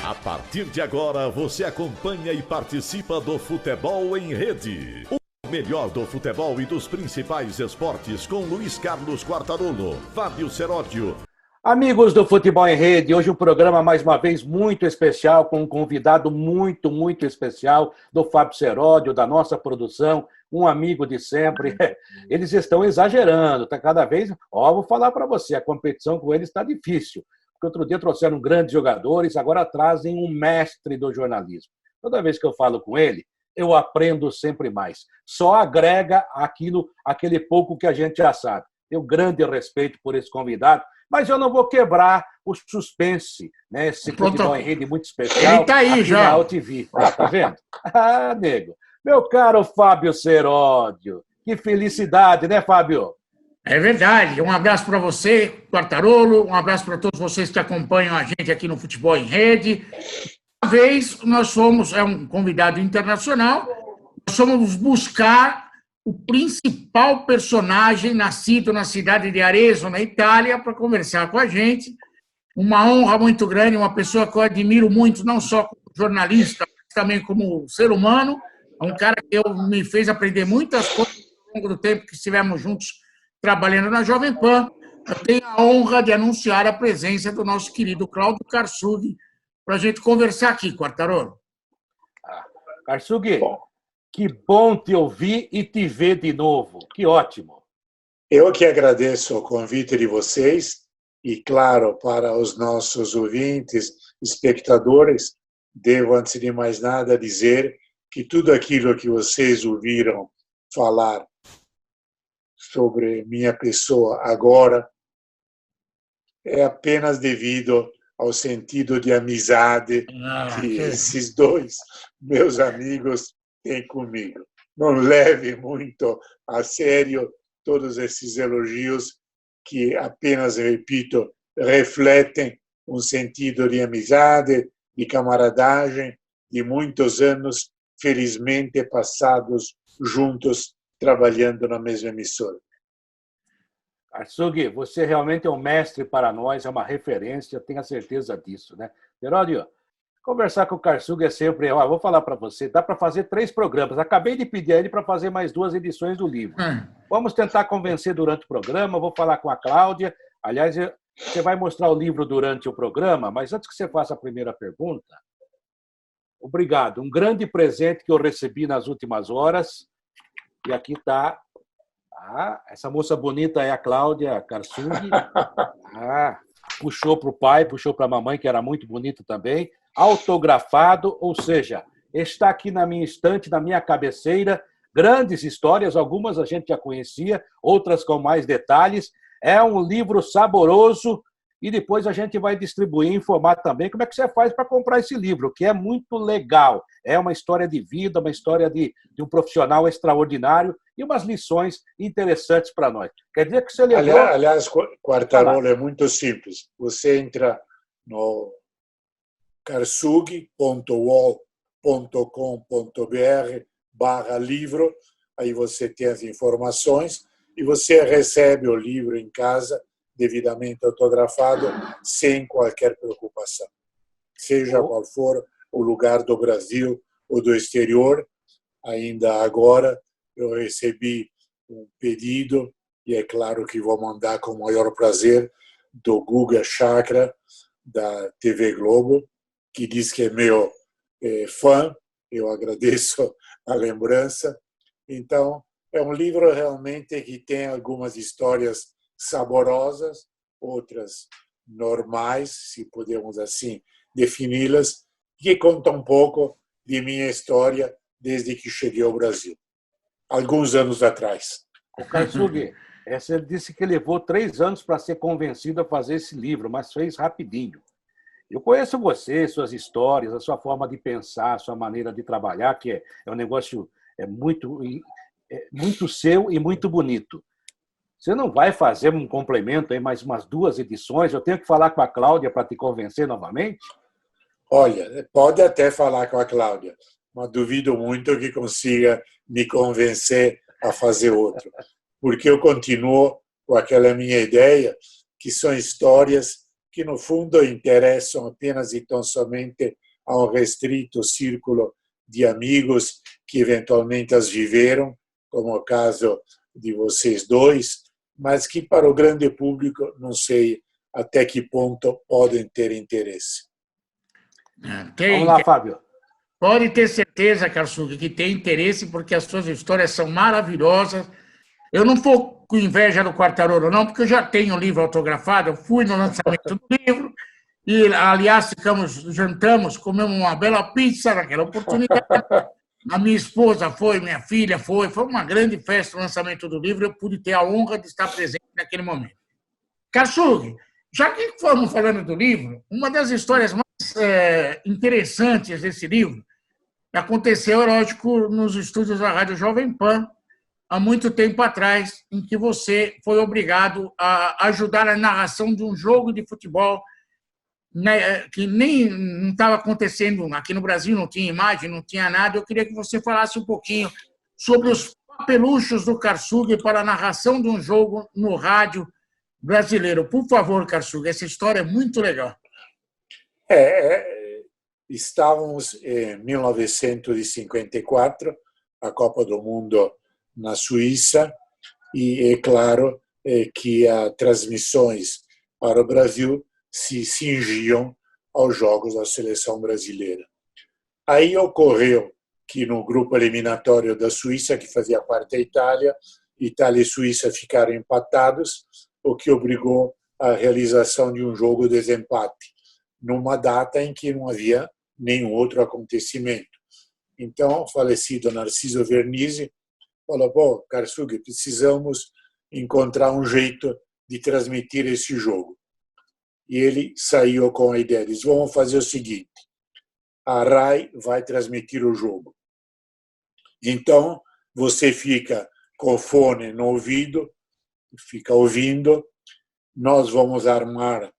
A partir de agora, você acompanha e participa do Futebol em Rede. O melhor do futebol e dos principais esportes com Luiz Carlos Quartarolo, Fábio Seródio. Amigos do Futebol em Rede, hoje um programa mais uma vez muito especial, com um convidado muito especial do Fábio Seródio, da nossa produção, um amigo de sempre. Eles estão exagerando, tá cada vez... vou falar para você, a competição com eles está difícil. Porque outro dia trouxeram grandes jogadores, agora trazem um mestre do jornalismo. Toda vez que eu falo com ele, eu aprendo sempre mais. Só agrega aquele pouco que a gente já sabe. Tenho grande respeito por esse convidado, mas eu não vou quebrar o suspense, né? Esse Futebol em Rede muito especial. Ele está aí aqui já. Na AltV. Tá vendo? Nego. Meu caro Fábio Seródio. Que felicidade, né, Fábio? É verdade. Um abraço para você, Quartarolo. Um abraço para todos vocês que acompanham a gente aqui no Futebol em Rede. Uma vez nós fomos, um convidado internacional, nós fomos buscar o principal personagem nascido na cidade de Arezzo, na Itália, para conversar com a gente. Uma honra muito grande, uma pessoa que eu admiro muito, não só como jornalista, mas também como ser humano. É um cara que me fez aprender muitas coisas ao longo do tempo que estivemos juntos trabalhando na Jovem Pan. Eu tenho a honra de anunciar a presença do nosso querido Cláudio Karsug para a gente conversar aqui, Quartarolo. Karsug, que bom te ouvir e te ver de novo. Que ótimo. Eu que agradeço o convite de vocês e, claro, para os nossos ouvintes, espectadores, devo, antes de mais nada, dizer que tudo aquilo que vocês ouviram falar sobre minha pessoa agora é apenas devido ao sentido de amizade que esses dois meus amigos têm comigo. Não leve muito a sério todos esses elogios que apenas, repito, refletem um sentido de amizade, de camaradagem, de muitos anos, felizmente passados juntos, trabalhando na mesma emissora. Karsug, você realmente é um mestre para nós, é uma referência, tenho a certeza disso, né? Seródio, conversar com o Karsug é sempre... vou falar para você, dá para fazer 3 programas. Acabei de pedir a ele para fazer mais 2 edições do livro. Vamos tentar convencer durante o programa, vou falar com a Cláudia. Aliás, você vai mostrar o livro durante o programa, mas antes que você faça a primeira pergunta, obrigado. Um grande presente que eu recebi nas últimas horas. E aqui está. Essa moça bonita é a Cláudia Karsug. Puxou para o pai, puxou para a mamãe, que era muito bonito também. Autografado, ou seja, está aqui na minha estante, na minha cabeceira. Grandes histórias, algumas a gente já conhecia, outras com mais detalhes. É um livro saboroso. E depois a gente vai distribuir, informar também como é que você faz para comprar esse livro, que é muito legal. É uma história de vida, uma história de um profissional extraordinário e umas lições interessantes para nós. Quer dizer que você levou... Aliás, Quartarolo, é muito simples. Você entra no karsug.wall.com.br/livro, aí você tem as informações e você recebe o livro em casa devidamente autografado, sem qualquer preocupação. Seja qual for o lugar do Brasil ou do exterior, ainda agora eu recebi um pedido, e é claro que vou mandar com o maior prazer, do Guga Chakra, da TV Globo, que diz que é meu fã. Eu agradeço a lembrança. Então, é um livro realmente que tem algumas histórias saborosas, outras normais, se podemos assim defini-las, que contam um pouco de minha história desde que cheguei ao Brasil, alguns anos atrás. O Karsug, você disse que levou 3 anos para ser convencido a fazer esse livro, mas fez rapidinho. Eu conheço você, suas histórias, a sua forma de pensar, a sua maneira de trabalhar, que é um negócio muito seu e muito bonito. Você não vai fazer um complemento aí, mais umas 2 edições? Eu tenho que falar com a Cláudia para te convencer novamente? Olha, pode até falar com a Cláudia, mas duvido muito que consiga me convencer a fazer outro. Porque eu continuo com aquela minha ideia, que são histórias que, no fundo, interessam apenas e tão somente a um restrito círculo de amigos que eventualmente as viveram, como o caso de vocês dois, mas que para o grande público não sei até que ponto podem ter interesse. Vamos lá, Fábio. Pode ter certeza, Karsug, que tem interesse, porque as suas histórias são maravilhosas. Eu não estou com inveja do Quartarolo, não, porque eu já tenho o livro autografado, eu fui no lançamento do livro, e, aliás, jantamos, comemos uma bela pizza naquela oportunidade. A minha esposa foi, minha filha foi uma grande festa no lançamento do livro, eu pude ter a honra de estar presente naquele momento. Karsug, já que estamos falando do livro, uma das histórias mais interessantes desse livro aconteceu, lógico, nos estúdios da Rádio Jovem Pan, há muito tempo atrás, em que você foi obrigado a ajudar a narração de um jogo de futebol, né, que nem não estava acontecendo aqui no Brasil, não tinha imagem, não tinha nada. Eu queria que você falasse um pouquinho sobre os papeluchos do Karsug para a narração de um jogo no rádio brasileiro. Por favor, Karsug, essa história é muito legal. Estávamos em 1954, a Copa do Mundo na Suíça, e é claro que as transmissões para o Brasil se cingiam aos jogos da seleção brasileira. Aí ocorreu que no grupo eliminatório da Suíça, que fazia parte da Itália, Itália e Suíça ficaram empatados, o que obrigou à realização de um jogo de desempate, numa data em que não havia nenhum outro acontecimento. Então, o falecido Narciso Vernizzi falou: "Bom, Karsug, precisamos encontrar um jeito de transmitir esse jogo." E ele saiu com a ideia, disse: "Vamos fazer o seguinte, a RAI vai transmitir o jogo. Então, você fica com o fone no ouvido, fica ouvindo, nós vamos armar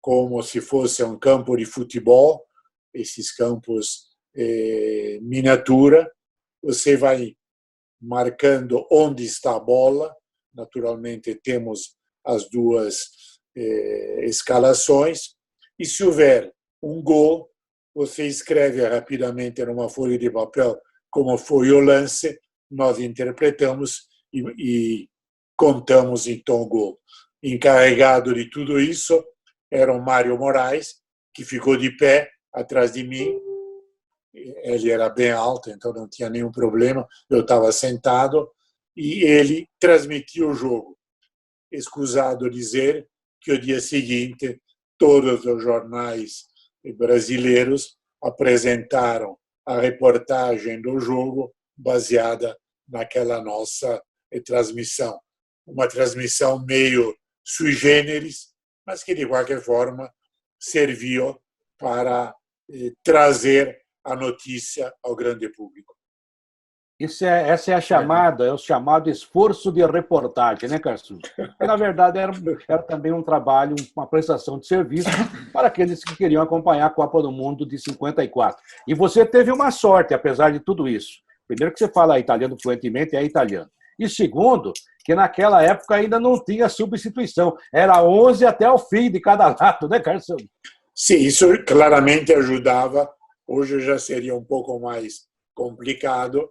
como se fosse um campo de futebol, esses campos miniatura, você vai marcando onde está a bola, naturalmente temos as duas escalações, e se houver um gol, você escreve rapidamente numa folha de papel como foi o lance, nós interpretamos e contamos então o gol." Encarregado de tudo isso era o Mário Moraes, que ficou de pé atrás de mim. Ele era bem alto, então não tinha nenhum problema, eu estava sentado, e ele transmitia o jogo. Escusado dizer que o dia seguinte todos os jornais brasileiros apresentaram a reportagem do jogo baseada naquela nossa transmissão. Uma transmissão meio sui generis, mas que, de qualquer forma, serviu para trazer a notícia ao grande público. Essa é a chamada, é o chamado esforço de reportagem, né, Karsug? Na verdade, era também um trabalho, uma prestação de serviço para aqueles que queriam acompanhar a Copa do Mundo de 54. E você teve uma sorte, apesar de tudo isso. Primeiro, que você fala italiano fluentemente, é italiano. E segundo, que naquela época ainda não tinha substituição. Era 11 até o fim de cada lado, né, Karsug? Sim, isso claramente ajudava. Hoje já seria um pouco mais complicado.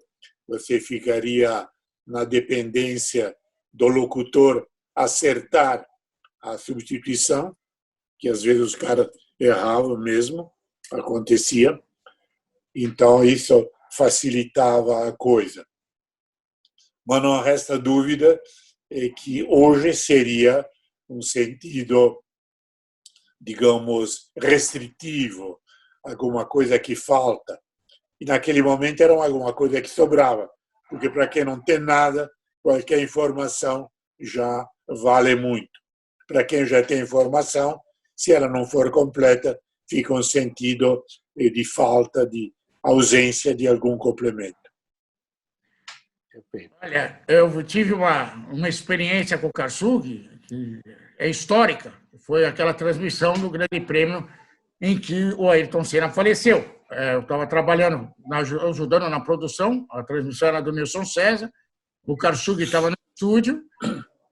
Você ficaria na dependência do locutor acertar a substituição, que às vezes os caras erravam mesmo, acontecia. Então, isso facilitava a coisa. Mas não resta dúvida que hoje seria um sentido, digamos, restritivo, alguma coisa que falta. E naquele momento era alguma coisa que sobrava, porque para quem não tem nada, qualquer informação já vale muito. Para quem já tem informação, se ela não for completa, fica um sentido de falta, de ausência de algum complemento. Olha, eu tive uma experiência com o Karsug, que é histórica. Foi aquela transmissão do Grande Prêmio em que o Ayrton Senna faleceu. Eu estava trabalhando, ajudando na produção, a transmissão era do Nilson César, o Karsug estava no estúdio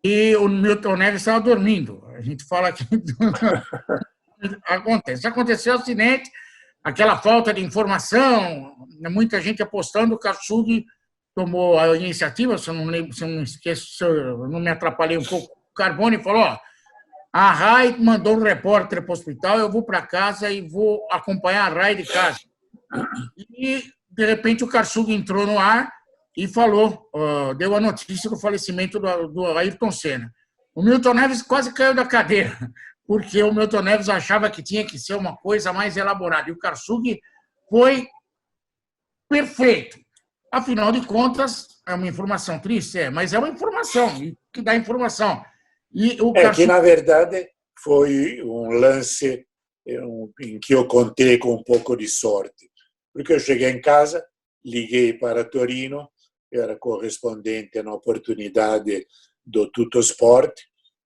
e o Milton Neves estava dormindo. A gente fala aqui Acontece. Aconteceu o acidente, aquela falta de informação, muita gente apostando, o Karsug tomou a iniciativa, se eu não lembro, se eu não esqueço, se eu não me atrapalhei um pouco, o Carbone falou, ó, a Rai mandou um repórter para o hospital, eu vou para casa e vou acompanhar a Rai de casa. E, de repente, o Karsug entrou no ar e falou, deu a notícia do falecimento do Ayrton Senna. O Milton Neves quase caiu da cadeira, porque o Milton Neves achava que tinha que ser uma coisa mais elaborada. E o Karsug foi perfeito. Afinal de contas, é uma informação triste, mas é uma informação, que dá informação. E o que, na verdade, foi um lance em que eu contei com um pouco de sorte. Porque eu cheguei em casa, liguei para Torino, eu era correspondente na oportunidade do Tuttosport,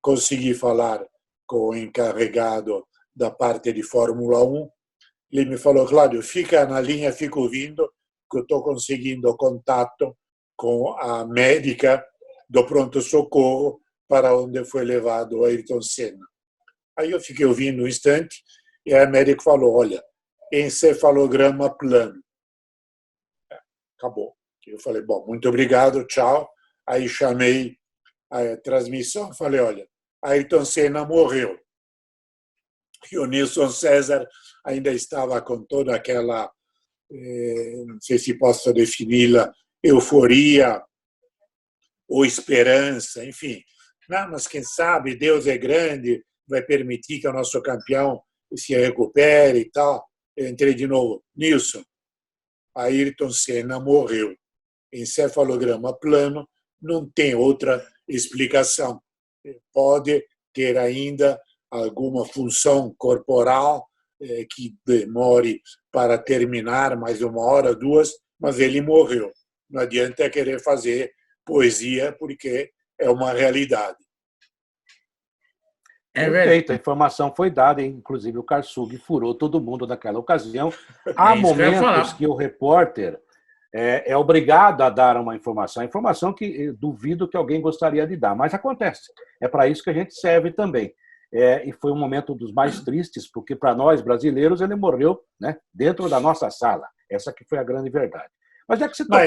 consegui falar com o encarregado da parte de Fórmula 1, ele me falou, Cláudio, fica na linha, fica ouvindo, que eu estou conseguindo contato com a médica do pronto-socorro para onde foi levado o Ayrton Senna. Aí eu fiquei ouvindo um instante e a médica falou, olha, encefalograma plano. Acabou. Eu falei, bom, muito obrigado, tchau. Aí chamei a transmissão, falei, olha, Ayrton Senna morreu. E o Nilson César ainda estava com toda aquela, não sei se posso defini-la, euforia ou esperança, enfim. Não, mas quem sabe, Deus é grande, vai permitir que o nosso campeão se recupere e tal. Eu entrei de novo, Nilson, Ayrton Senna morreu. Encefalograma plano, não tem outra explicação. Pode ter ainda alguma função corporal que demore para terminar mais 1 hora, 2, mas ele morreu. Não adianta querer fazer poesia, porque é uma realidade. Perfeito, a informação foi dada, inclusive o Karsug furou todo mundo naquela ocasião. Há momentos que o repórter é obrigado a dar uma informação que duvido que alguém gostaria de dar, mas acontece. É para isso que a gente serve também. E foi um momento dos mais tristes, porque para nós brasileiros ele morreu, né, dentro da nossa sala. Essa que foi a grande verdade. Mas é que você tocou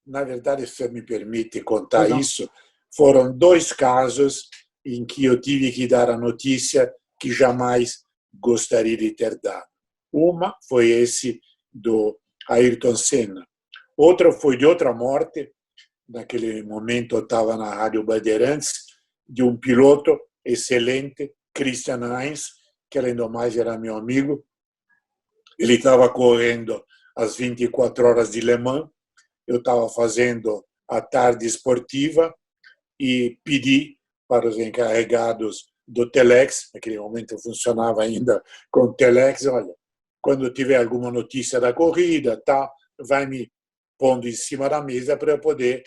na verdade, se você me permite contar isso, foram 2 casos em que eu tive que dar a notícia que jamais gostaria de ter dado. Uma foi esse do Ayrton Senna. Outra foi de outra morte, naquele momento eu estava na Rádio Bandeirantes, de um piloto excelente, Christian Heinz, que além do mais era meu amigo. Ele estava correndo as 24 horas de Le Mans, eu estava fazendo a tarde esportiva e pedi para os encarregados do Telex, naquele momento eu funcionava ainda com o Telex, olha, quando tiver alguma notícia da corrida, tá, vai me pondo em cima da mesa para eu poder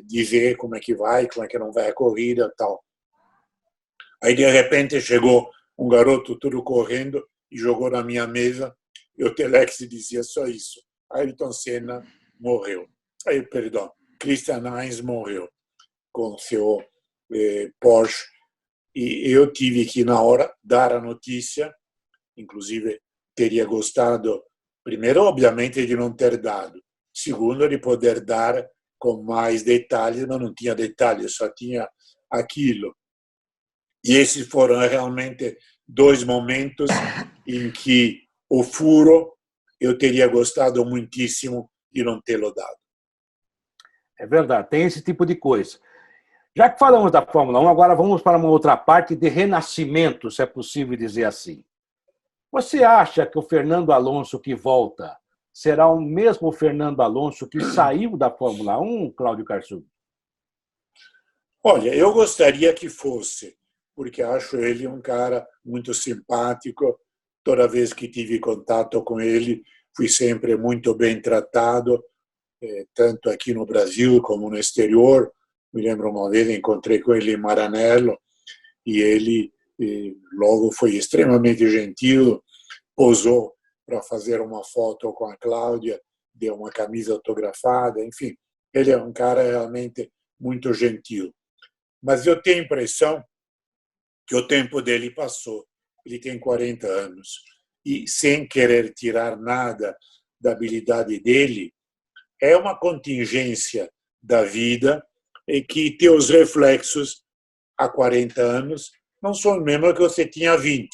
dizer como é que vai, como é que não vai a corrida, tal. Aí, de repente, chegou um garoto tudo correndo e jogou na minha mesa, e o Telex dizia só isso, Ayrton Senna morreu. Aí, perdão, Christian Heinz morreu com seu Porsche, e eu tive que, na hora, dar a notícia, inclusive teria gostado, primeiro, obviamente, de não ter dado, segundo, de poder dar com mais detalhes, mas não tinha detalhes, só tinha aquilo. E esses foram realmente 2 momentos em que o furo eu teria gostado muitíssimo de não tê-lo dado. É verdade, tem esse tipo de coisa. Já que falamos da Fórmula 1, agora vamos para uma outra parte de renascimento, se é possível dizer assim. Você acha que o Fernando Alonso que volta será o mesmo Fernando Alonso que saiu da Fórmula 1, Cláudio Karsug? Olha, eu gostaria que fosse, porque acho ele um cara muito simpático. Toda vez que tive contato com ele, fui sempre muito bem tratado, tanto aqui no Brasil como no exterior. Me lembro uma vez, encontrei com ele em Maranello e ele logo foi extremamente gentil, posou para fazer uma foto com a Cláudia, deu uma camisa autografada, enfim, ele é um cara realmente muito gentil. Mas eu tenho a impressão que o tempo dele passou. ele tem 40 anos. E, sem querer tirar nada da habilidade dele, é uma contingência da vida e que teus reflexos há 40 anos não são os mesmos que você tinha há 20.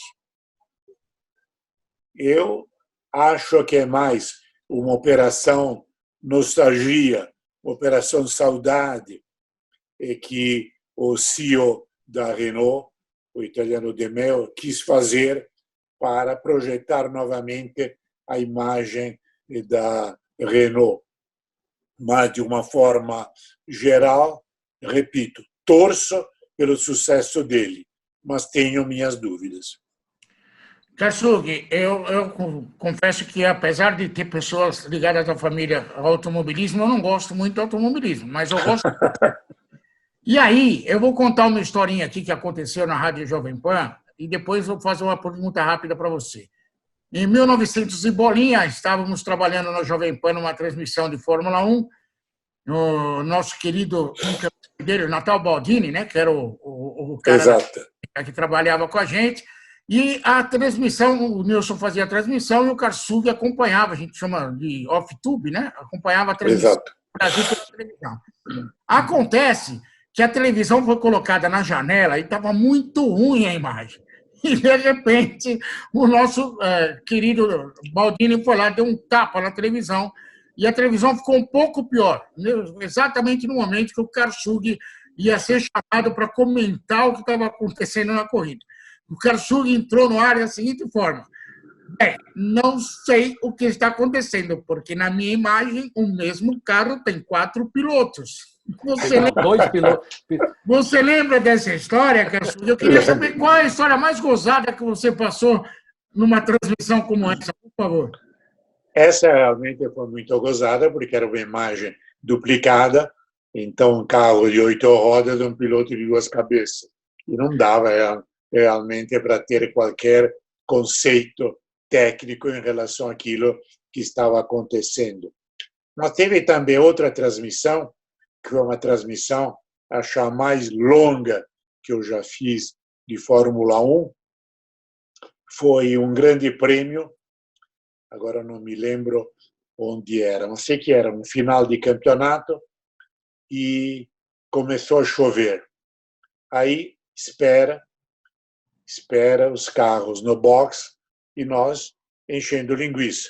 Eu acho que é mais uma operação nostalgia, uma operação saudade, e que o CEO da Renault, o italiano De Meo, quis fazer para projetar novamente a imagem da Renault. Mas, de uma forma geral, repito, torço pelo sucesso dele, mas tenho minhas dúvidas. Karsug, eu confesso que, apesar de ter pessoas ligadas à família ao automobilismo, eu não gosto muito do automobilismo, mas eu gosto. E aí, eu vou contar uma historinha aqui que aconteceu na Rádio Jovem Pan e depois vou fazer uma pergunta rápida para você. Em 1900 e bolinha, estávamos trabalhando na Jovem Pan numa transmissão de Fórmula 1, o nosso querido dele, Natal Baldini, né, que era o cara que trabalhava com a gente, e a transmissão, o Nilson fazia a transmissão e o Karsug acompanhava, a gente chama de off-tube, né, acompanhava a transmissão do Brasil pela televisão. Acontece que a televisão foi colocada na janela e estava muito ruim a imagem. E, de repente, o nosso querido Baldini foi lá, deu um tapa na televisão, e a televisão ficou um pouco pior, exatamente no momento que o Karsug ia ser chamado para comentar o que estava acontecendo na corrida. O Karsug entrou no ar da seguinte forma: não sei o que está acontecendo, porque na minha imagem o mesmo carro tem 4 pilotos. Você lembra dessa história, Karsug? Eu queria saber qual é a história mais gozada que você passou numa transmissão como essa, por favor. Essa realmente foi muito gozada, porque era uma imagem duplicada, então um carro de 8 rodas e um piloto de 2 cabeças. E não dava realmente para ter qualquer conceito técnico em relação àquilo que estava acontecendo. Mas teve também outra transmissão, que foi uma transmissão, acho a mais longa que eu já fiz de Fórmula 1. Foi um grande prêmio, agora não me lembro onde era, não sei que era, no final de campeonato, e começou a chover. Aí espera os carros no box e nós enchendo linguiça.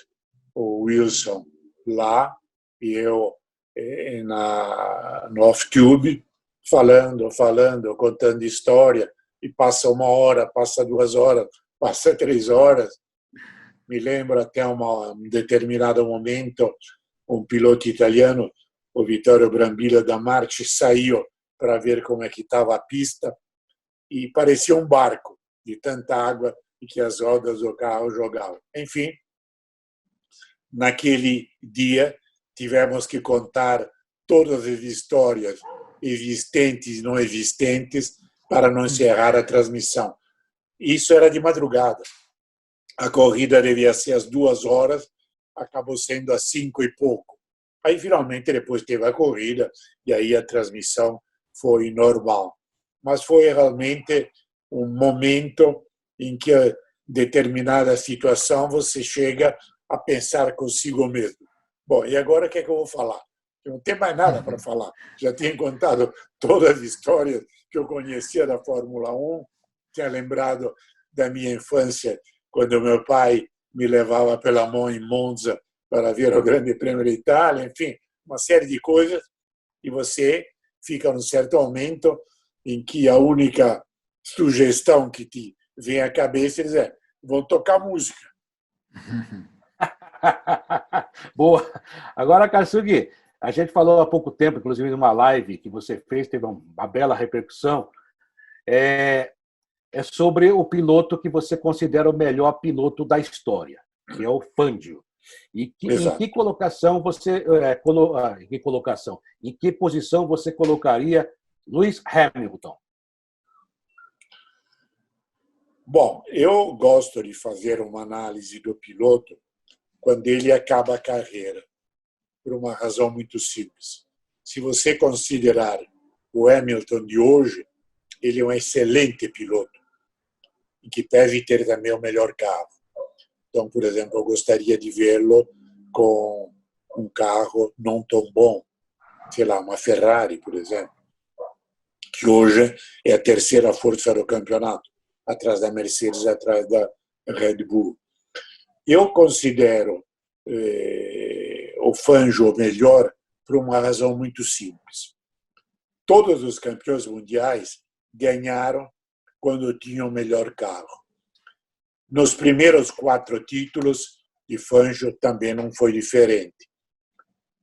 O Wilson lá e eu no off-tube, falando, contando história, e passa 1 hora, passa 2 horas, passa 3 horas. Me lembro até um determinado momento, um piloto italiano, o Vittorio Brambilla da Marchi, saiu para ver como é que estava a pista e parecia um barco de tanta água e que as rodas do carro jogavam. Enfim, naquele dia tivemos que contar todas as histórias existentes e não existentes para não encerrar a transmissão. Isso era de madrugada. A corrida devia ser às 2 horas, acabou sendo às 5 e pouco. Aí, finalmente, depois teve a corrida e aí a transmissão foi normal. Mas foi realmente um momento em que, em determinada situação, você chega a pensar consigo mesmo. Bom, e agora o que é que eu vou falar? Eu não tenho mais nada para falar. Já tinha contado todas as histórias que eu conhecia da Fórmula 1, tinha lembrado da minha infância, quando meu pai me levava pela mão em Monza para ver o Grande Prêmio da Itália, enfim, uma série de coisas, e você fica num certo momento em que a única sugestão que te vem à cabeça é: vão tocar música. Boa. Agora, Karsug, a gente falou há pouco tempo, inclusive numa live que você fez, teve uma bela repercussão, é sobre o piloto que você considera o melhor piloto da história, que é o Fangio. E em que colocação você em que posição você colocaria Lewis Hamilton? Bom, eu gosto de fazer uma análise do piloto quando ele acaba a carreira, por uma razão muito simples. Se você considerar o Hamilton de hoje, ele é um excelente piloto. em que deve ter também o melhor carro. Então, por exemplo, eu gostaria de vê-lo com um carro não tão bom, sei lá, uma Ferrari, por exemplo, que hoje é a terceira força do campeonato, atrás da Mercedes, atrás da Red Bull. Eu considero o Fangio o melhor por uma razão muito simples. Todos os campeões mundiais ganharam quando tinham o melhor carro. Nos primeiros 4 títulos de Fangio também não foi diferente.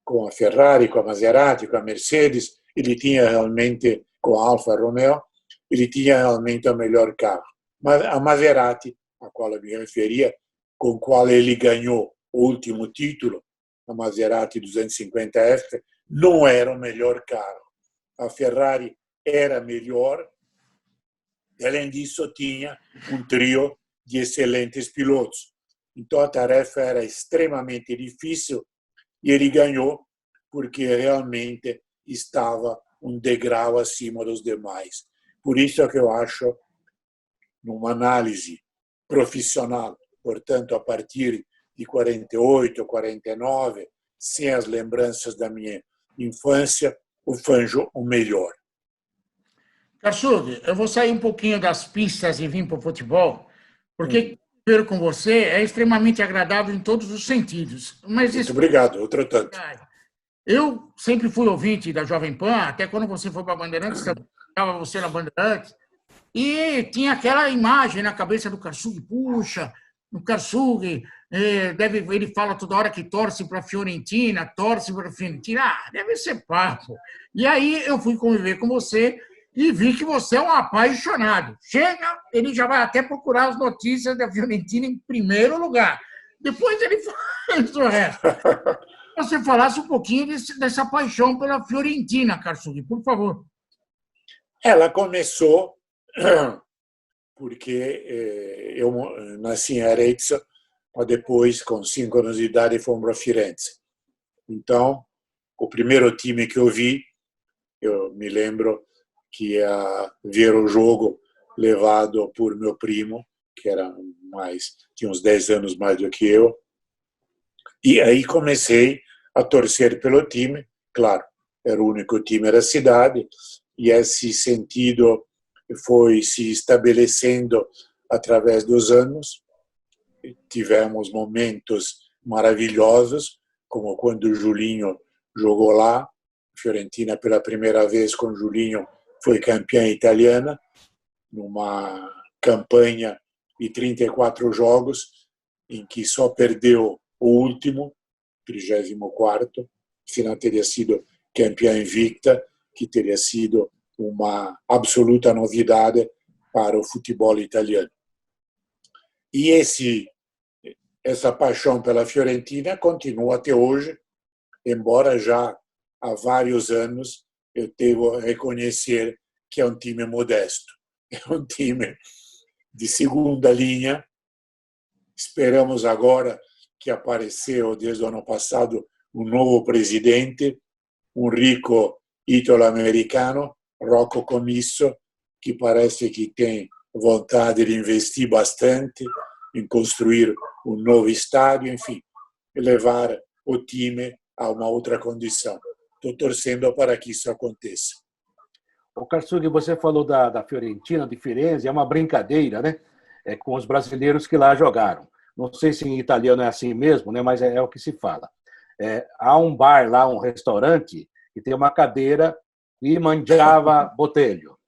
Com a Ferrari, com a Maserati, com a Mercedes, ele tinha realmente, com a Alfa Romeo, ele tinha realmente o melhor carro. Mas a Maserati, a qual eu me referia, com a qual ele ganhou o último título, a Maserati 250F, não era o melhor carro. A Ferrari era melhor, e além disso tinha um trio de excelentes pilotos. Então a tarefa era extremamente difícil e ele ganhou porque realmente estava um degrau acima dos demais. Por isso é que eu acho, numa análise profissional, portanto, a partir de 48, 49, sem as lembranças da minha infância, o Fangio o melhor. Karsug, eu vou sair um pouquinho das pistas e vir para o futebol, porque ver com você é extremamente agradável em todos os sentidos. Mas Muito obrigado, outro tanto. Eu sempre fui ouvinte da Jovem Pan, até quando você foi para a Bandeirantes, estava você na Bandeirantes, e tinha aquela imagem na cabeça do Karsug, puxa, o Karsug, ele fala toda hora que torce para a Fiorentina, deve ser papo. E aí eu fui conviver com você e vi que você é um apaixonado. Chega, ele já vai até procurar as notícias da Fiorentina em primeiro lugar. Depois ele faz o resto. Você falasse um pouquinho dessa paixão pela Fiorentina, Karsug, por favor. Ela começou porque eu nasci em Arezzo, mas depois, com 5 anos de idade, fomos para Firenze. Então, o primeiro time que eu vi, eu me lembro que ia ver o jogo levado por meu primo, que tinha uns 10 anos mais do que eu. E aí comecei a torcer pelo time, claro, era o único time da cidade, e esse sentido foi se estabelecendo através dos anos. Tivemos momentos maravilhosos, como quando o Julinho jogou lá, Fiorentina pela primeira vez com o Julinho foi campeã italiana, numa campanha de 34 jogos, em que só perdeu o último, 34º, senão teria sido campeã invicta, que teria sido uma absoluta novidade para o futebol italiano. E essa paixão pela Fiorentina continua até hoje, embora já há vários anos eu devo reconhecer que é um time modesto. É um time de segunda linha. Esperamos agora que apareceu desde o ano passado um novo presidente, um rico ítalo-americano, Rocco Commisso, que parece que tem vontade de investir bastante em construir um novo estádio, enfim, levar o time a uma outra condição. Estou torcendo para que isso aconteça. O Karsug, você falou da Fiorentina, de Firenze, é uma brincadeira, né? Com os brasileiros que lá jogaram. Não sei se em italiano é assim mesmo, né? Mas é o que se fala. Há um bar lá, um restaurante, que tem uma cadeira e mangiava Botelho.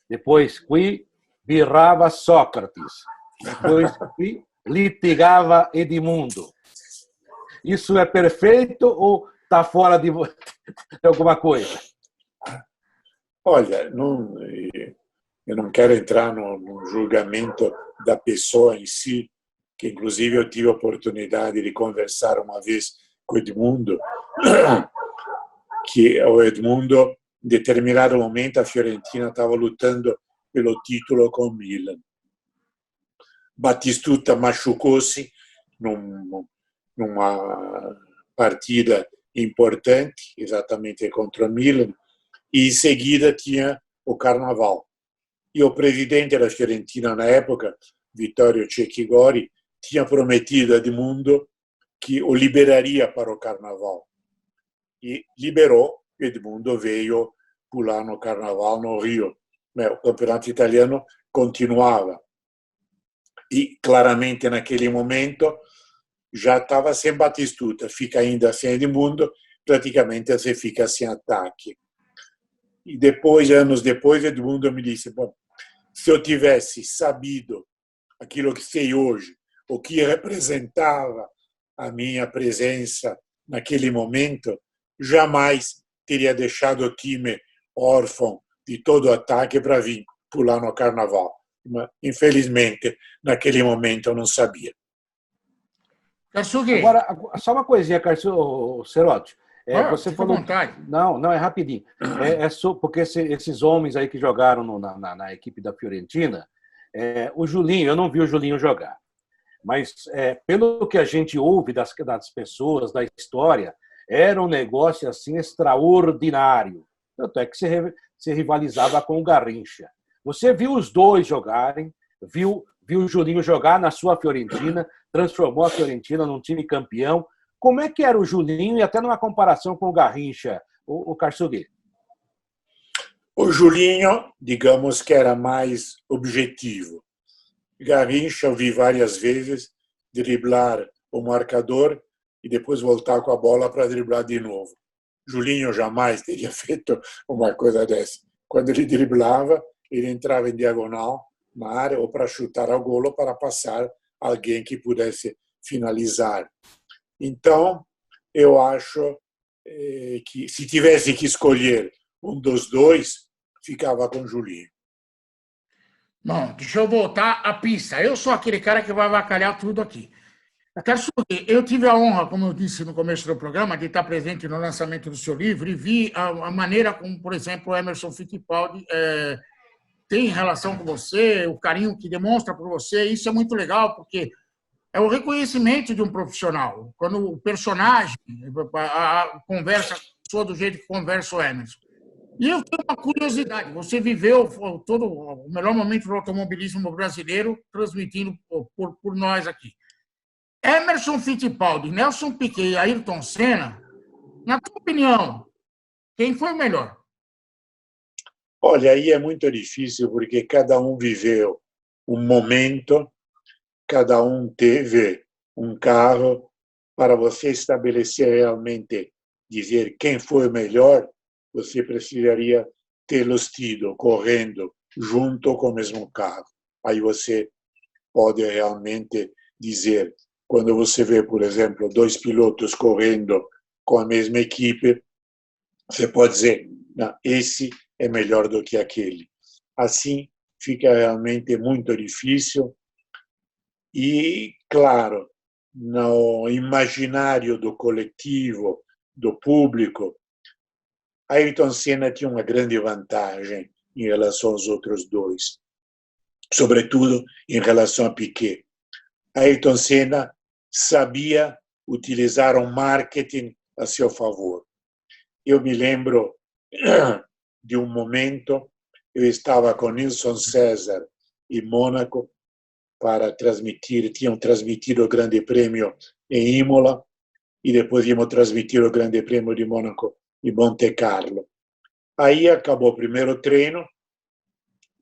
Depois, qui birrava Sócrates. Depois, qui litigava Edmundo. Isso é perfeito ou está fora de alguma coisa? Olha, eu não quero entrar no julgamento da pessoa em si, que inclusive eu tive a oportunidade de conversar uma vez com o Edmundo, que o Edmundo, em determinado momento, a Fiorentina estava lutando pelo título com o Milan. Batistuta machucou-se numa partida importante, exatamente contra o Milan, e em seguida tinha o Carnaval. E o presidente da Fiorentina, na época, Vittorio Cecchigori, tinha prometido a Edmundo que o liberaria para o carnaval. E liberou, Edmundo veio pular no carnaval no Rio. O campeonato italiano continuava. E, claramente, naquele momento, já estava sem Batistuta, fica ainda sem Edmundo, praticamente você fica sem ataque. E depois, anos depois, Edmundo me disse, bom, se eu tivesse sabido aquilo que sei hoje, o que representava a minha presença naquele momento, jamais teria deixado o time órfão de todo o ataque para vir pular no carnaval. Mas, infelizmente, naquele momento eu não sabia. Agora, só uma coisinha, Cerotti. Você falou. Não, é rapidinho. Porque esses homens aí que jogaram na equipe da Fiorentina, o Julinho, eu não vi o Julinho jogar, mas pelo que a gente ouve das pessoas, da história, era um negócio assim extraordinário. Tanto é que se rivalizava com o Garrincha. Você viu os dois jogarem, viu o Julinho jogar na sua Fiorentina, transformou a Fiorentina num time campeão. Como é que era o Julinho, e até numa comparação com o Garrincha, o Karsughi? O Julinho, digamos que era mais objetivo. Garrincha eu vi várias vezes driblar o marcador e depois voltar com a bola para driblar de novo. Julinho jamais teria feito uma coisa dessa. Quando ele driblava, ele entrava em diagonal na área ou para chutar ao golo, para passar alguém que pudesse finalizar. Então, eu acho que se tivesse que escolher um dos dois, ficava com o Julinho. Bom, deixa eu voltar à pista. Eu sou aquele cara que vai avacalhar tudo aqui. Eu tive a honra, como eu disse no começo do programa, de estar presente no lançamento do seu livro e vi a maneira como, por exemplo, o Emerson Fittipaldi tem relação com você, o carinho que demonstra por você. Isso é muito legal, porque é o reconhecimento de um profissional. Quando o personagem conversa do jeito que conversa o Emerson. E eu tenho uma curiosidade. Você viveu todo o melhor momento do automobilismo brasileiro, transmitindo por nós aqui. Emerson Fittipaldi, Nelson Piquet e Ayrton Senna, na tua opinião, quem foi o melhor? Olha, aí é muito difícil, porque cada um viveu um momento, cada um teve um carro. Para você estabelecer realmente, dizer quem foi o melhor, você precisaria tê-los tido correndo junto com o mesmo carro. Aí você pode realmente dizer, quando você vê, por exemplo, dois pilotos correndo com a mesma equipe, você pode dizer, não, esse é melhor do que aquele. Assim, fica realmente muito difícil. E, claro, no imaginário do coletivo, do público, Ayrton Senna tinha uma grande vantagem em relação aos outros dois, sobretudo em relação a Piquet. Ayrton Senna sabia utilizar o marketing a seu favor. Eu me lembro de um momento, eu estava com Nilson César em Mônaco para transmitir, tinham transmitido o Grande Prêmio em Imola e depois íamos transmitir o Grande Prêmio de Mônaco em Monte Carlo. Aí acabou o primeiro treino.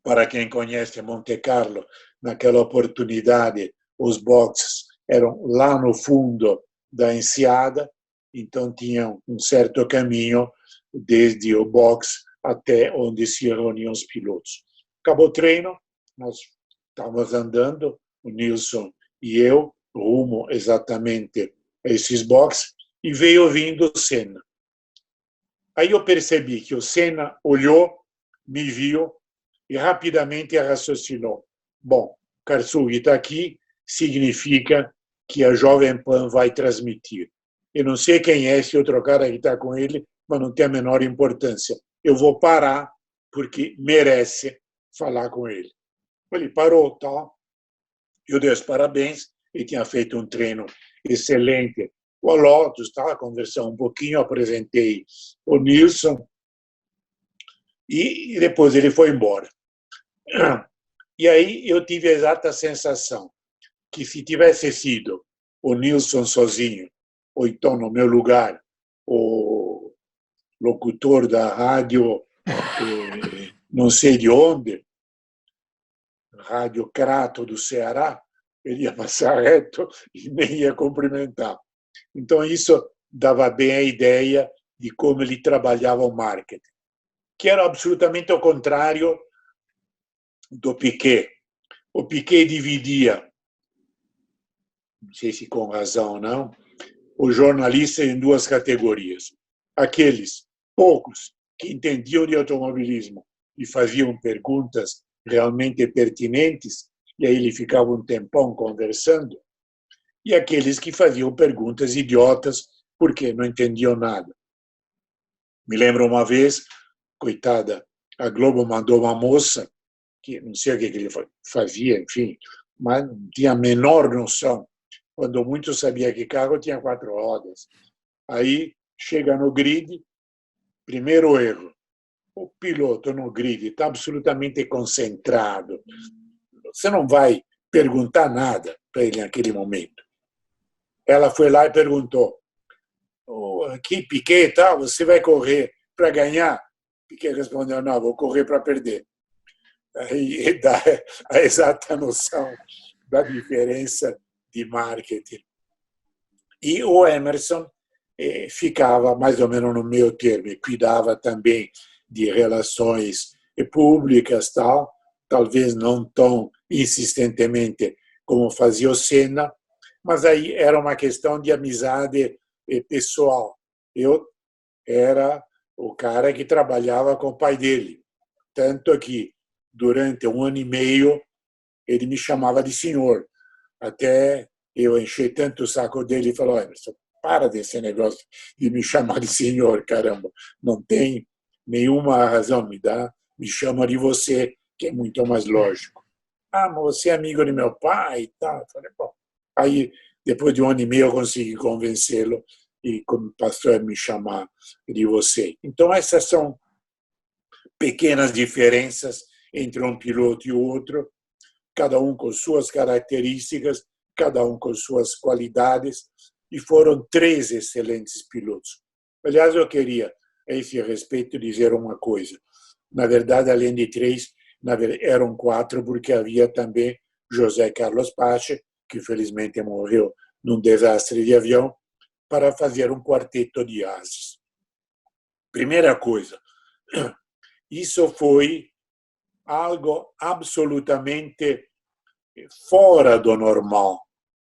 Para quem conhece Monte Carlo, naquela oportunidade, os boxes eram lá no fundo da enseada, então tinham um certo caminho desde o box até onde se reuniam os pilotos. Acabou o treino, nós estávamos andando, o Nilson e eu, rumo exatamente a esses boxes, e veio vindo o Senna. Aí eu percebi que o Senna olhou, me viu e rapidamente raciocinou. Bom, Karsughi está aqui, significa que a Jovem Pan vai transmitir. Eu não sei quem é esse outro cara que está com ele, mas não tem a menor importância. Eu vou parar porque merece falar com ele. Ele parou, tá? Eu dei os parabéns, ele tinha feito um treino excelente. O Lotus, tá? Conversamos um pouquinho, apresentei o Nilson e depois ele foi embora. E aí eu tive a exata sensação que se tivesse sido o Nilson sozinho, ou então no meu lugar, o locutor da rádio, não sei de onde, Rádio Crato do Ceará, ele ia passar reto e nem ia cumprimentar. Então, isso dava bem a ideia de como ele trabalhava o marketing, que era absolutamente ao contrário do Piquet. O Piquet dividia, não sei se com razão ou não, os jornalistas em duas categorias. Aqueles, poucos, que entendiam de automobilismo e faziam perguntas realmente pertinentes, e aí ele ficava um tempão conversando, e aqueles que faziam perguntas idiotas porque não entendiam nada. Me lembro uma vez, coitada, a Globo mandou uma moça, que não sei o que ele fazia, enfim, mas não tinha a menor noção. Quando muito sabia que carro tinha 4 rodas. Aí chega no grid, primeiro erro. O piloto no grid está absolutamente concentrado. Você não vai perguntar nada para ele naquele momento. Ela foi lá e perguntou: aqui, Piquet, tá? Você vai correr para ganhar? Piquet respondeu: não, vou correr para perder. Aí dá a exata noção da diferença de marketing. E o Emerson ficava mais ou menos no meio termo, e cuidava também de relações públicas, talvez não tão insistentemente como fazia o Senna, mas aí era uma questão de amizade pessoal. Eu era o cara que trabalhava com o pai dele, tanto que durante 1 ano e meio ele me chamava de senhor, até eu enchi tanto o saco dele e falou: Emerson, para desse negócio de me chamar de senhor, caramba, não tem nenhuma razão, me chama de você, que é muito mais lógico. Ah, mas você é amigo de meu pai e tal. Falei, bom. Aí, depois de 1 ano e meio, eu consegui convencê-lo e passou a me chamar de você. Então, essas são pequenas diferenças entre um piloto e o outro, cada um com suas características, cada um com suas qualidades, e foram 3 excelentes pilotos. Aliás, eu queria, a esse respeito, dizer uma coisa. Na verdade, além de 3, eram 4, porque havia também José Carlos Pache, que felizmente morreu num desastre de avião, para fazer um quarteto de ases. Primeira coisa, isso foi algo absolutamente fora do normal.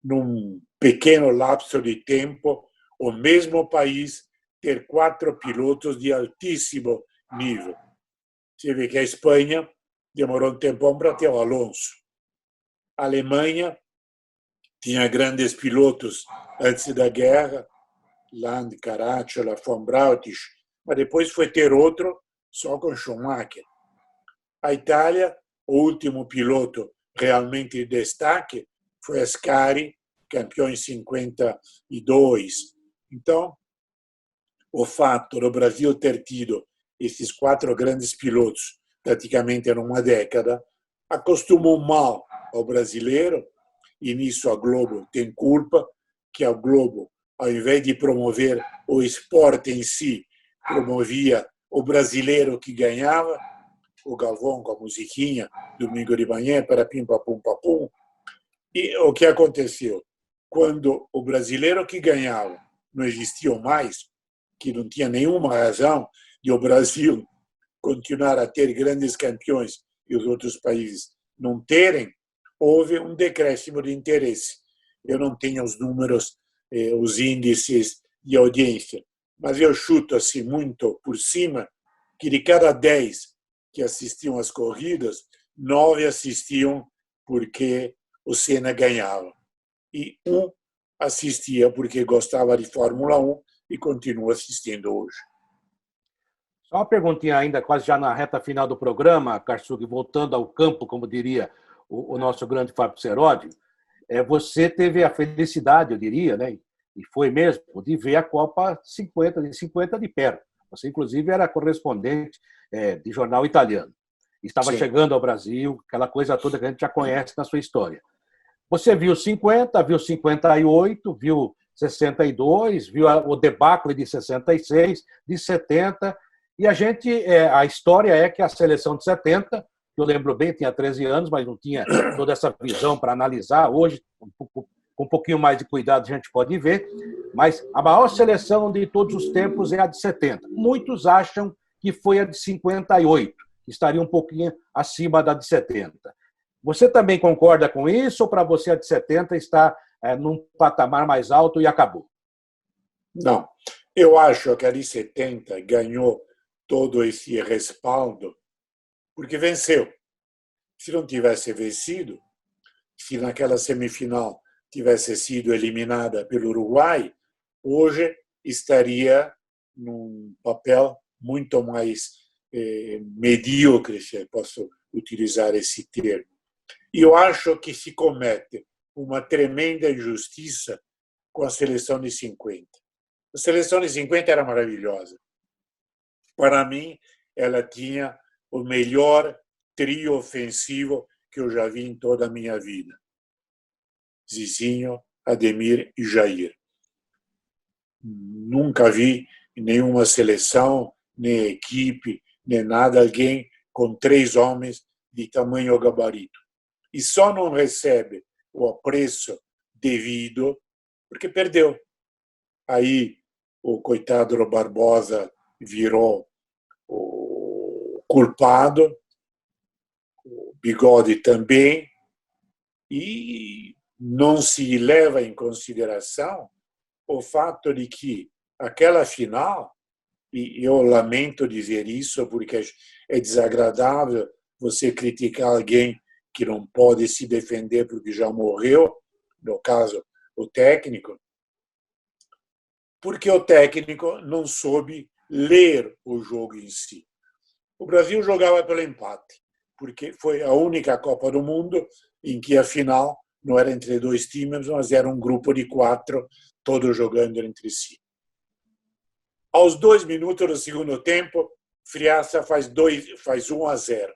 Num pequeno lapso de tempo, o mesmo país ter 4 pilotos de altíssimo nível. Você vê que a Espanha demorou um tempão para ter o Alonso. A Alemanha tinha grandes pilotos antes da guerra, Land, Caracciola, von Brautich, mas depois foi ter outro só com Schumacher. A Itália, o último piloto realmente de destaque foi Ascari, campeão em 52. Então, o fato do Brasil ter tido esses 4 grandes pilotos praticamente numa década acostumou mal ao brasileiro, e nisso a Globo tem culpa, que a Globo, ao invés de promover o esporte em si, promovia o brasileiro que ganhava, o Galvão com a musiquinha, domingo de manhã, para pim, papum, papum. E o que aconteceu? Quando o brasileiro que ganhava não existia mais, que não tinha nenhuma razão de o Brasil continuar a ter grandes campeões e os outros países não terem, houve um decréscimo de interesse. Eu não tenho os números, os índices de audiência, mas eu chuto assim muito por cima que de cada 10 que assistiam às corridas, 9 assistiam porque o Senna ganhava. E 1 assistia porque gostava de Fórmula 1 e continua assistindo hoje. Só uma perguntinha ainda, quase já na reta final do programa, Karsug, voltando ao campo, como diria o nosso grande Fábio Seródio, você teve a felicidade, eu diria, né, e foi mesmo, de ver a Copa 50 de perto. Você, inclusive, era correspondente de jornal italiano. estava Sim. chegando ao Brasil, aquela coisa toda que a gente já conhece na sua história. Você viu 50, viu 58, viu 62, viu o debacle de 66, de 70, e a história é que a seleção de 70, eu lembro bem, tinha 13 anos, mas não tinha toda essa visão para analisar. Hoje, com um pouquinho mais de cuidado, a gente pode ver, mas a maior seleção de todos os tempos é a de 70. Muitos acham que foi a de 58, que estaria um pouquinho acima da de 70. Você também concorda com isso, ou para você a de 70 está num patamar mais alto e acabou? Não. Eu acho que a de 70 ganhou todo esse respaldo porque venceu. Se não tivesse vencido, se naquela semifinal tivesse sido eliminada pelo Uruguai, hoje estaria num papel muito mais medíocre, se posso utilizar esse termo. E eu acho que se comete uma tremenda injustiça com a seleção de 50. A seleção de 50 era maravilhosa. Para mim, ela tinha o melhor trio ofensivo que eu já vi em toda a minha vida. Zizinho, Ademir e Jair. Nunca vi em nenhuma seleção, nem equipe, nem nada, alguém com 3 homens de tamanho gabarito. E só não recebe o apreço devido porque perdeu. Aí o coitado do Barbosa virou o culpado, o Bigode também, e não se leva em consideração o fato de que aquela final, e eu lamento dizer isso porque é desagradável você criticar alguém que não pode se defender porque já morreu, no caso, o técnico, porque o técnico não soube ler o jogo em si. O Brasil jogava pelo empate, porque foi a única Copa do Mundo em que a final não era entre 2 times, mas era um grupo de 4, todos jogando entre si. Aos 2 minutos do segundo tempo, Friaça faz 1-0.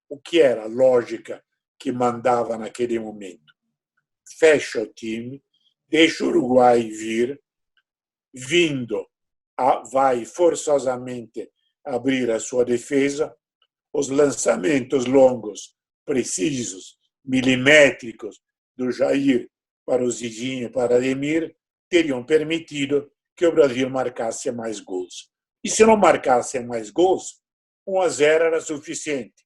O que era a lógica que mandava naquele momento? Fecha o time, deixa o Uruguai vir, vai forçosamente abrir a sua defesa, os lançamentos longos, precisos, milimétricos do Jair para o Zizinho e para Ademir teriam permitido que o Brasil marcasse mais gols. E se não marcasse mais gols, 1-0 era suficiente.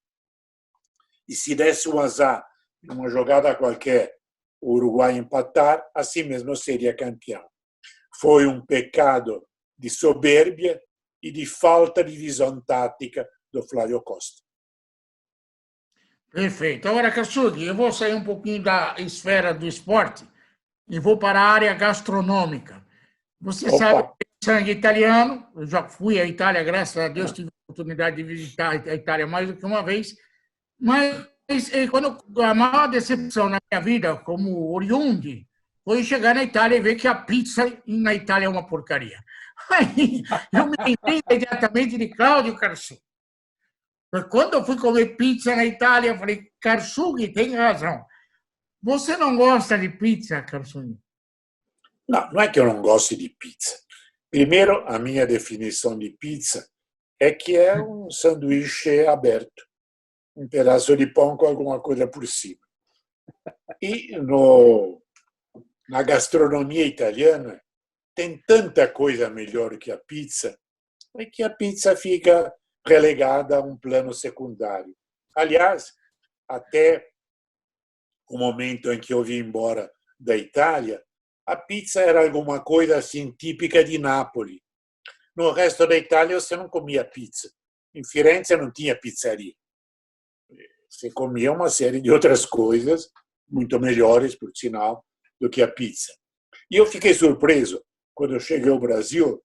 E se desse um azar, numa jogada qualquer, o Uruguai empatar, assim mesmo seria campeão. Foi um pecado de soberbia e de falta de visão tática do Flávio Costa. Perfeito. Agora, Kassug, eu vou sair um pouquinho da esfera do esporte e vou para a área gastronômica. Você sabe que tem sangue italiano, eu já fui à Itália, graças a Deus, tive a oportunidade de visitar a Itália mais do que uma vez, mas a maior decepção na minha vida, como oriundi, foi chegar na Itália e ver que a pizza na Itália é uma porcaria. Aí eu me lembrei imediatamente de Cláudio Karsug. Quando eu fui comer pizza na Itália, eu falei, Karsug tem razão. Você não gosta de pizza, Karsug? Não é que eu não goste de pizza. Primeiro, a minha definição de pizza é que é um sanduíche aberto, um pedaço de pão com alguma coisa por cima. E na gastronomia italiana tem tanta coisa melhor que a pizza, é que a pizza fica relegada a um plano secundário. Aliás, até o momento em que eu vim embora da Itália, a pizza era alguma coisa assim típica de Nápoles. No resto da Itália você não comia pizza. Em Firenze não tinha pizzaria. Você comia uma série de outras coisas muito melhores, por sinal, do que a pizza. E eu fiquei surpreso quando eu cheguei ao Brasil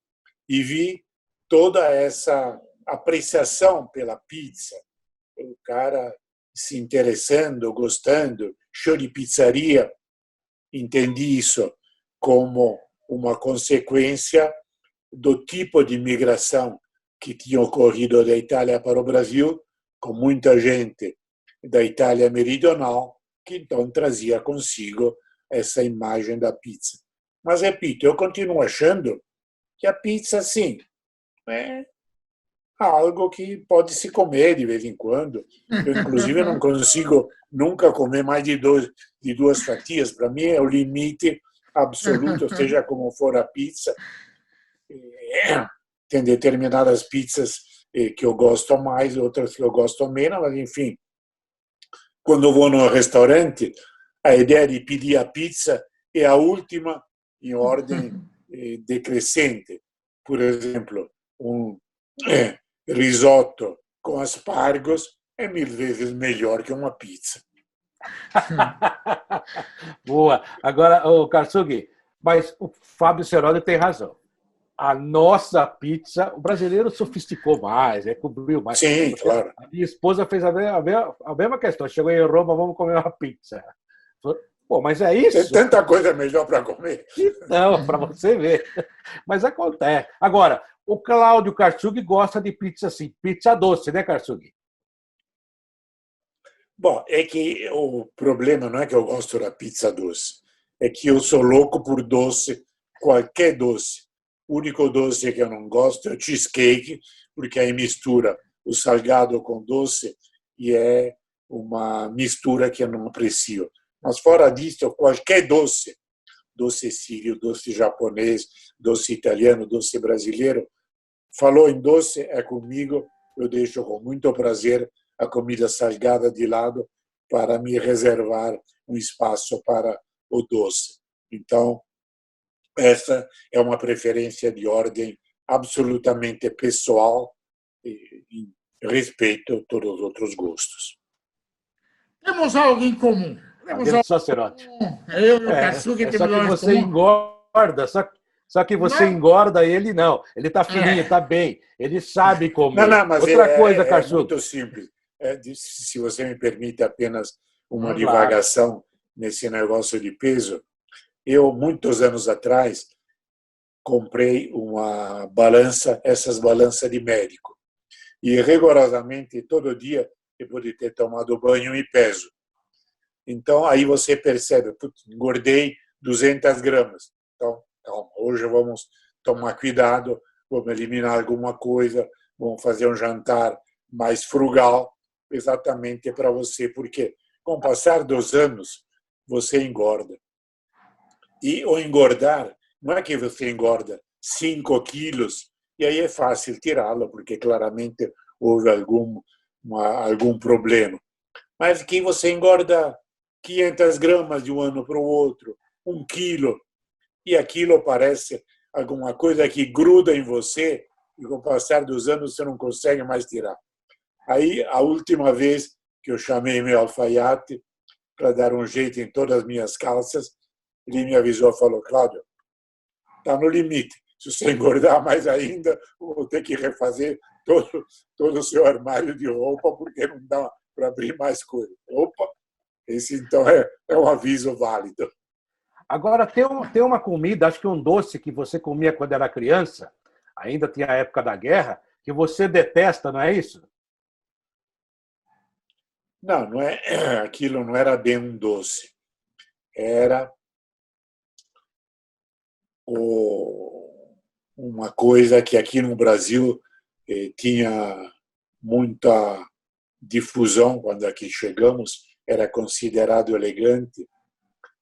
e vi toda essa apreciação pela pizza, o cara se interessando, gostando, show de pizzaria. Entendi isso como uma consequência do tipo de migração que tinha ocorrido da Itália para o Brasil, com muita gente da Itália meridional, que então trazia consigo essa imagem da pizza. Mas, repito, eu continuo achando que a pizza, sim, é algo que pode se comer de vez em quando. Eu, inclusive, não consigo nunca comer mais de duas fatias. Para mim, é o limite absoluto, seja como for a pizza. Tem determinadas pizzas que eu gosto mais, outras que eu gosto menos, mas, enfim, quando eu vou num restaurante, a ideia de pedir a pizza é a última em ordem decrescente. Por exemplo, um risotto com aspargos é 1000 vezes melhor que uma pizza. Boa. Agora, o Karsug, mas o Fábio Seroli tem razão. A nossa pizza, o brasileiro sofisticou mais, cobriu mais. Sim, claro. A minha esposa fez a mesma questão. Chegou em Roma, vamos comer uma pizza. Pô, mas é isso? Tem tanta coisa melhor para comer. Não, para você ver. Mas acontece. Agora, o Cláudio Karsug gosta de pizza assim, pizza doce, né, Karsug? Bom, é que o problema não é que eu gosto da pizza doce, é que eu sou louco por doce, qualquer doce. O único doce que eu não gosto é o cheesecake, porque aí mistura o salgado com doce e é uma mistura que eu não aprecio. Mas fora disso, qualquer doce, doce sírio, doce japonês, doce italiano, doce brasileiro, falou em doce, é comigo, eu deixo com muito prazer a comida salgada de lado para me reservar um espaço para o doce. Então, essa é uma preferência de ordem absolutamente pessoal e respeito a todos os outros gostos. Temos algo em comum. Temos algo Sacerdote. eu e o Karsug Só temos que algo em você comum. engorda, só que você engorda, ele não. Ele está fininho, está bem. Ele sabe comer. Não, mas Outra coisa, Karsug. muito simples. Se você me permite apenas uma Claro. divagação nesse negócio de peso, eu, muitos anos atrás, comprei uma balança, essas balanças de médico. E rigorosamente, todo dia, depois de ter tomado banho, e peso. Então, aí você percebe, putz, engordei 200 gramas. Então, calma, hoje vamos tomar cuidado, vamos eliminar alguma coisa, vamos fazer um jantar mais frugal, exatamente para você, porque com o passar dos anos, você engorda. E o engordar, não é que você engorda 5 quilos, e aí é fácil tirá-lo, porque claramente houve algum problema. Mas que você engorda 500 gramas de um ano para o outro, 1 quilo, e aquilo parece alguma coisa que gruda em você, e com o passar dos anos você não consegue mais tirar. Aí, a última vez que eu chamei meu alfaiate para dar um jeito em todas as minhas calças, ele me avisou e falou: Cláudio, está no limite. Se você engordar mais ainda, vou ter que refazer todo o seu armário de roupa, porque não dá para abrir mais coisa. Opa, esse então é um aviso válido. Agora, tem uma comida, acho que um doce que você comia quando era criança, ainda tinha a época da guerra, que você detesta, não é isso? Não é, aquilo não era bem um doce. Era uma coisa que aqui no Brasil tinha muita difusão quando aqui chegamos, era considerado elegante,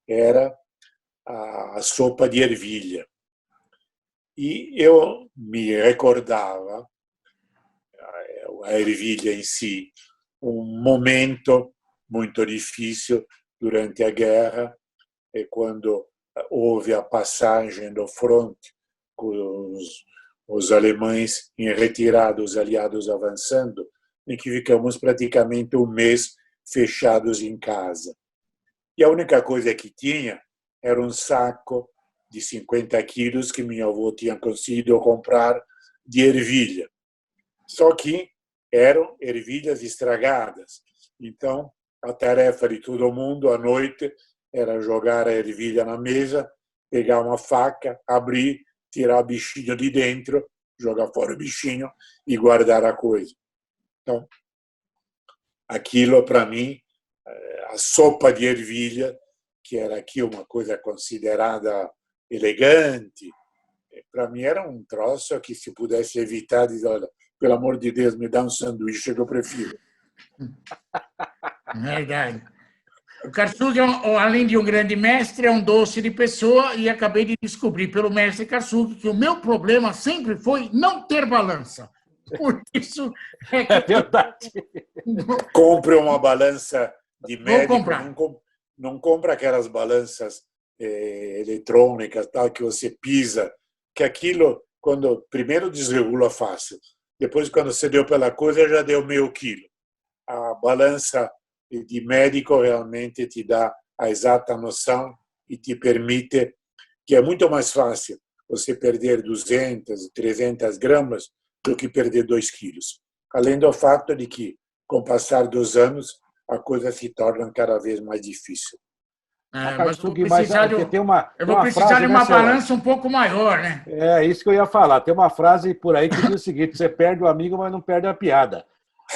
era a sopa de ervilha. E eu me recordava, a ervilha em si, um momento muito difícil durante a guerra, quando houve a passagem do fronte, com os alemães em retirada, os aliados avançando, em que ficamos praticamente um mês fechados em casa. E a única coisa que tinha era um saco de 50 quilos que meu avô tinha conseguido comprar de ervilha. Só que eram ervilhas estragadas. Então, a tarefa de todo mundo à noite era jogar a ervilha na mesa, pegar uma faca, abrir, tirar o bichinho de dentro, jogar fora o bichinho e guardar a coisa. Então, aquilo, para mim, a sopa de ervilha, que era aqui uma coisa considerada elegante, para mim era um troço que, se pudesse evitar, dizer, olha, pelo amor de Deus, me dá um sanduíche que eu prefiro. Verdade. O Karsug, além de um grande mestre, é um doce de pessoa, e acabei de descobrir pelo mestre Karsug que o meu problema sempre foi não ter balança. Por isso É verdade. Compre uma balança de médico, Vou comprar. não compra aquelas balanças eletrônicas, tal, que você pisa, que aquilo, quando primeiro desregula fácil, depois, quando você deu pela coisa, já deu meio quilo. A balança de médico realmente te dá a exata noção e te permite, que é muito mais fácil você perder 200, 300 gramas do que perder 2 quilos. Além do fato de que, com o passar dos anos, a coisa se torna cada vez mais difícil. Mas eu vou Karsug, precisar de, tem uma precisar de frase, uma né, Celso? balança um pouco maior, né? É isso que eu ia falar. Tem uma frase por aí que diz o seguinte: você perde o amigo, mas não perde a piada.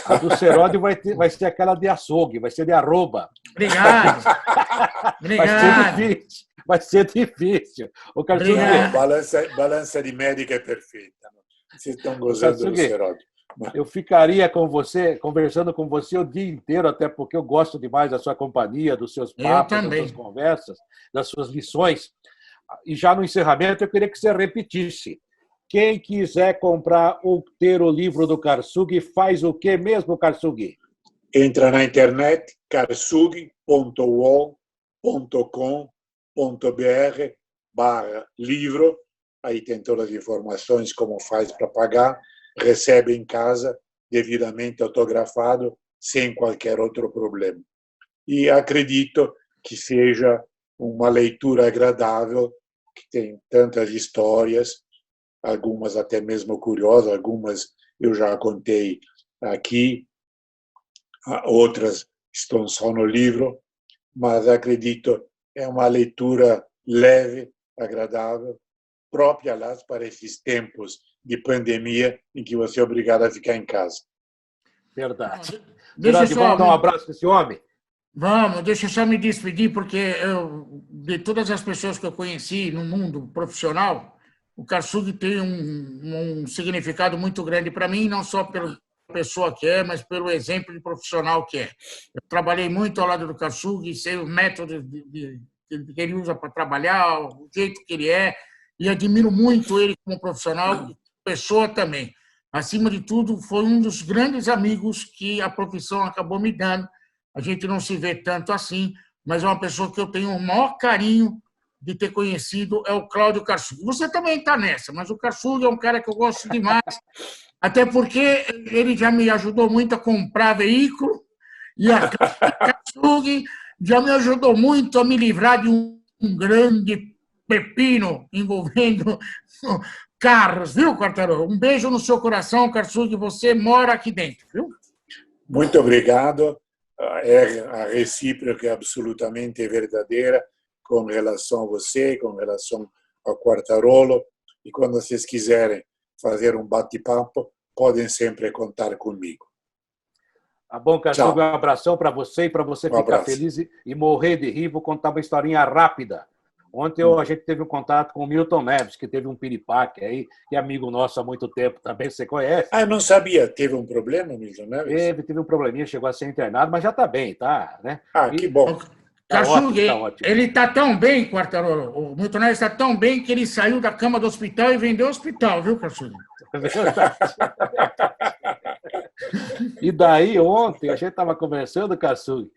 A do Seródio vai ser aquela de açougue, vai ser de arroba. Obrigado. Obrigado. Vai ser difícil. O Karsug, Balança de médica é perfeita. Vocês estão gozando do Seródio. Eu ficaria com você, conversando com você o dia inteiro, até porque eu gosto demais da sua companhia, dos seus papos, das suas conversas, das suas lições. E já no encerramento, eu queria que você repetisse. Quem quiser comprar ou ter o livro do Karsug, faz o que mesmo, Karsug? Entra na internet, karsug.uol.com.br/livro. Aí tem todas as informações, como faz para pagar. Recebe em casa, devidamente autografado, sem qualquer outro problema. E acredito que seja uma leitura agradável, que tem tantas histórias, algumas até mesmo curiosas, algumas eu já contei aqui, outras estão só no livro, mas acredito é uma leitura leve, agradável, própria, aliás, para esses tempos de pandemia em que você é obrigado a ficar em casa. Verdade. Vamos dar um abraço para esse homem? Vamos, deixa eu só me despedir, porque de todas as pessoas que eu conheci no mundo profissional, o Karsug tem um significado muito grande para mim, não só pela pessoa que é, mas pelo exemplo de profissional que é. Eu trabalhei muito ao lado do Karsug, sei o método que ele usa para trabalhar, o jeito que ele é, e admiro muito ele como profissional, pessoa também. Acima de tudo, foi um dos grandes amigos que a profissão acabou me dando. A gente não se vê tanto assim, mas é uma pessoa que eu tenho o maior carinho de ter conhecido, é o Cláudio Karsug. Você também está nessa, mas o Karsug é um cara que eu gosto demais, até porque ele já me ajudou muito a comprar veículo, e a Karsug já me ajudou muito a me livrar de um grande pepino envolvendo carros, viu, Quartarolo? Um beijo no seu coração, Karsug, você mora aqui dentro, viu? Muito obrigado. A recíproca é absolutamente verdadeira com relação a você, com relação ao Quartarolo. E quando vocês quiserem fazer um bate-papo, podem sempre contar comigo. Tá bom, Karsug, um abração para você e para você ficar feliz e morrer de rir. Vou contar uma historinha rápida. Ontem a gente teve um contato com o Milton Neves, que teve um piripaque aí, que é amigo nosso há muito tempo também, você conhece? Ah, eu não sabia. Teve um problema, Milton Neves? Teve um probleminha, chegou a ser internado, mas já está bem, tá? Né? Que bom. Karsug, ele está tão bem, Quartarolo, o Milton Neves está tão bem que ele saiu da cama do hospital e vendeu o hospital, viu, Karsug? E daí, ontem, a gente estava conversando, Karsug,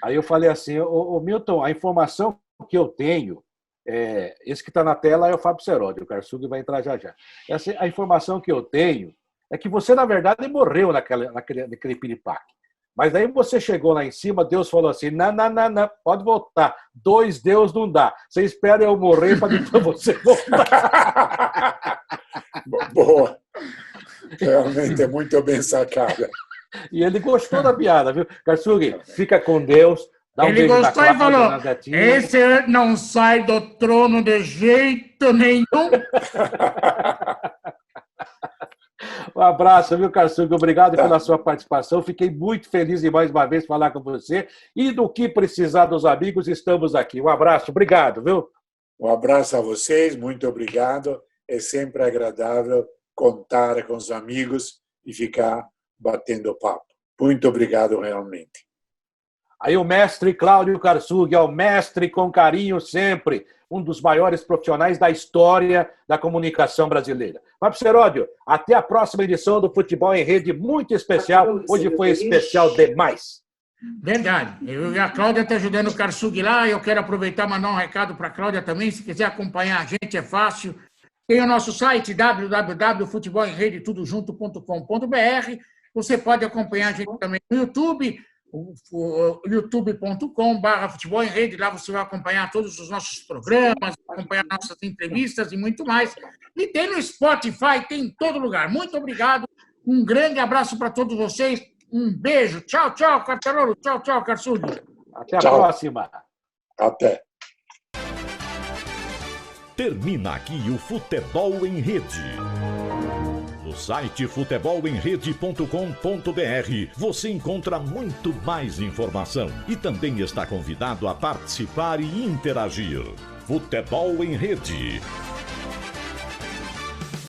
aí eu falei assim, ô Milton, a informação que eu tenho, esse que está na tela é o Fábio Seródio, o Karsug vai entrar já já. A informação que eu tenho é que você, na verdade, morreu naquele piripaque. Mas daí você chegou lá em cima, Deus falou assim, não, pode voltar. 2 Deus não dá. Você espera eu morrer para depois você voltar. Boa. Realmente é muito bem sacada. E ele gostou da piada, viu? Karsug, fica com Deus. Ele gostou e falou, esse não sai do trono de jeito nenhum. Um abraço, viu, Karsug? Obrigado pela sua participação. Fiquei muito feliz em mais uma vez falar com você. E do que precisar dos amigos, estamos aqui. Um abraço, obrigado, viu? Um abraço a vocês, muito obrigado. É sempre agradável contar com os amigos e ficar batendo papo. Muito obrigado, realmente. Aí o mestre Cláudio Karsug, é o mestre com carinho sempre, um dos maiores profissionais da história da comunicação brasileira. Fábio Seródio, até a próxima edição do Futebol em Rede, muito especial. Hoje foi especial demais. Verdade. Eu e a Cláudia estão ajudando o Karsug lá. Eu quero aproveitar e mandar um recado para a Cláudia também. Se quiser acompanhar a gente, é fácil. Tem o nosso site, www.futebolemrede.com.br. Você pode acompanhar a gente também no YouTube, youtube.com/futebol em rede. Lá você vai acompanhar todos os nossos programas, acompanhar nossas entrevistas e muito mais. E tem no Spotify, tem em todo lugar. Muito obrigado. Um grande abraço para todos vocês. Um beijo. Tchau, tchau, Quartarolo. Tchau, tchau, Karsug. Até a próxima. Até. Termina aqui o Futebol em Rede. No site futebolemrede.com.br você encontra muito mais informação e também está convidado a participar e interagir. Futebol em Rede.